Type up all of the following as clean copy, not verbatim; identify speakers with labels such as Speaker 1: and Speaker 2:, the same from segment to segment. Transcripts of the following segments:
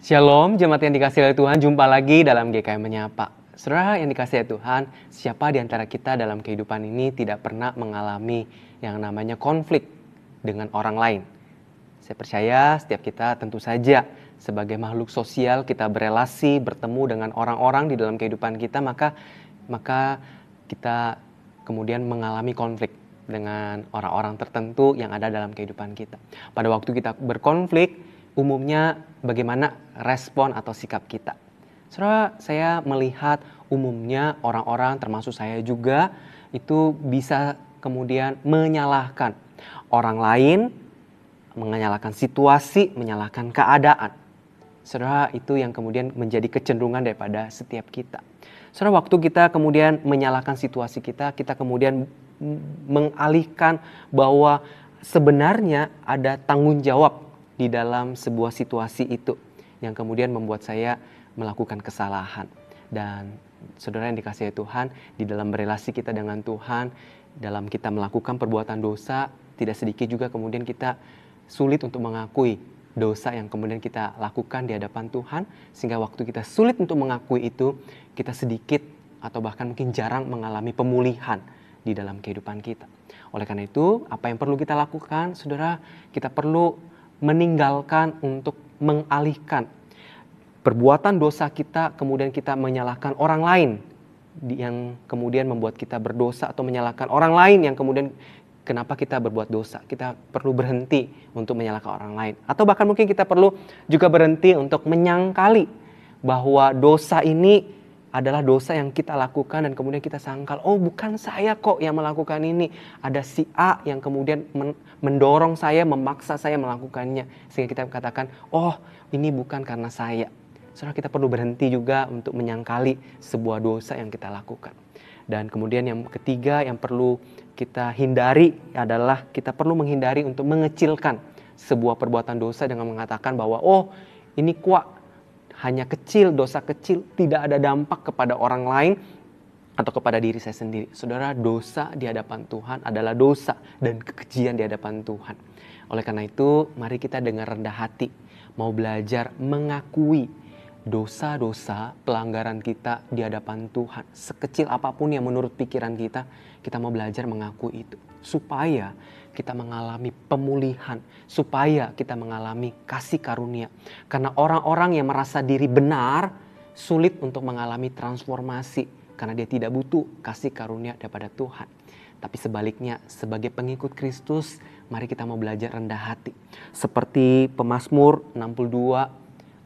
Speaker 1: Shalom, jemaat yang dikasihi oleh Tuhan, jumpa lagi dalam GKM Menyapa. Saudara yang dikasihi Tuhan, siapa di antara kita dalam kehidupan ini tidak pernah mengalami yang namanya konflik dengan orang lain? Saya percaya setiap kita tentu saja sebagai makhluk sosial kita berelasi, bertemu dengan orang-orang di dalam kehidupan kita, maka kita kemudian mengalami konflik dengan orang-orang tertentu yang ada dalam kehidupan kita. Pada waktu kita berkonflik, umumnya bagaimana respon atau sikap kita? Saudara, saya melihat umumnya orang-orang termasuk saya juga itu bisa kemudian menyalahkan orang lain, menyalahkan situasi, menyalahkan keadaan. Saudara, itu yang kemudian menjadi kecenderungan daripada setiap kita. Saudara, waktu kita kemudian menyalahkan situasi kita kemudian mengalihkan bahwa sebenarnya ada tanggung jawab di dalam sebuah situasi itu yang kemudian membuat saya melakukan kesalahan. Dan saudara yang dikasihi Tuhan, di dalam berelasi kita dengan Tuhan, dalam kita melakukan perbuatan dosa, tidak sedikit juga kemudian kita sulit untuk mengakui dosa yang kemudian kita lakukan di hadapan Tuhan, sehingga waktu kita sulit untuk mengakui itu, kita sedikit atau bahkan mungkin jarang mengalami pemulihan di dalam kehidupan kita. Oleh karena itu, apa yang perlu kita lakukan, saudara, kita perlu meninggalkan untuk mengalihkan perbuatan dosa kita, kemudian kita menyalahkan orang lain yang kemudian membuat kita berdosa, atau menyalahkan orang lain yang kemudian kenapa kita berbuat dosa. Kita perlu berhenti untuk menyalahkan orang lain, atau bahkan mungkin kita perlu juga berhenti untuk menyangkali bahwa dosa ini adalah dosa yang kita lakukan dan kemudian kita sangkal, oh bukan saya kok yang melakukan ini, ada si A yang kemudian mendorong saya, memaksa saya melakukannya, sehingga kita katakan, oh ini bukan karena saya. Saudara, kita perlu berhenti juga untuk menyangkali sebuah dosa yang kita lakukan. Dan kemudian yang ketiga yang perlu kita hindari adalah kita perlu menghindari untuk mengecilkan sebuah perbuatan dosa dengan mengatakan bahwa oh ini kuat hanya kecil, dosa kecil, tidak ada dampak kepada orang lain atau kepada diri saya sendiri. Saudara, dosa di hadapan Tuhan adalah dosa dan kekejian di hadapan Tuhan. Oleh karena itu, mari kita dengan rendah hati mau belajar mengakui dosa-dosa pelanggaran kita di hadapan Tuhan. Sekecil apapun yang menurut pikiran kita mau belajar mengakui itu. Supaya kita mengalami pemulihan, supaya kita mengalami kasih karunia. Karena orang-orang yang merasa diri benar, sulit untuk mengalami transformasi. Karena dia tidak butuh kasih karunia daripada Tuhan. Tapi sebaliknya, sebagai pengikut Kristus, mari kita mau belajar rendah hati. Seperti Pemazmur 62,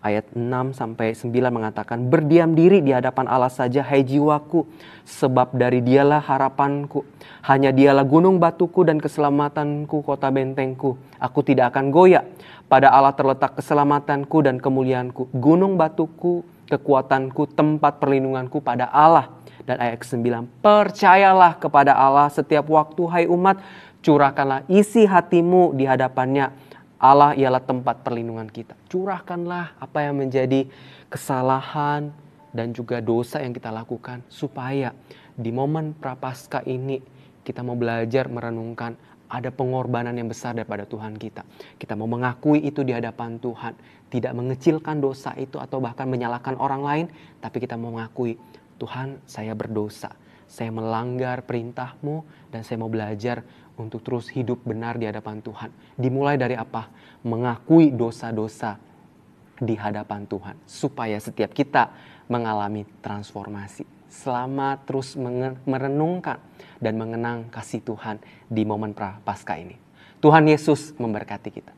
Speaker 1: ayat 6-9 mengatakan, berdiam diri di hadapan Allah saja, hai jiwaku, sebab dari Dialah harapanku. Hanya Dialah gunung batuku dan keselamatanku, kota bentengku. Aku tidak akan goyah. Pada Allah terletak keselamatanku dan kemuliaanku. Gunung batuku, kekuatanku, tempat perlindunganku pada Allah. Dan ayat ke-9, percayalah kepada Allah setiap waktu, hai umat, curahkanlah isi hatimu di hadapannya. Allah ialah tempat perlindungan kita. Curahkanlah apa yang menjadi kesalahan dan juga dosa yang kita lakukan, supaya di momen Prapaskah ini kita mau belajar merenungkan ada pengorbanan yang besar daripada Tuhan kita. Kita mau mengakui itu di hadapan Tuhan, tidak mengecilkan dosa itu atau bahkan menyalahkan orang lain, tapi kita mau mengakui, Tuhan, saya berdosa, saya melanggar perintah-Mu, dan saya mau belajar untuk terus hidup benar di hadapan Tuhan. Dimulai dari apa? Mengakui dosa-dosa di hadapan Tuhan, supaya setiap kita mengalami transformasi. Selamat terus merenungkan dan mengenang kasih Tuhan di momen Prapaskah ini. Tuhan Yesus memberkati kita.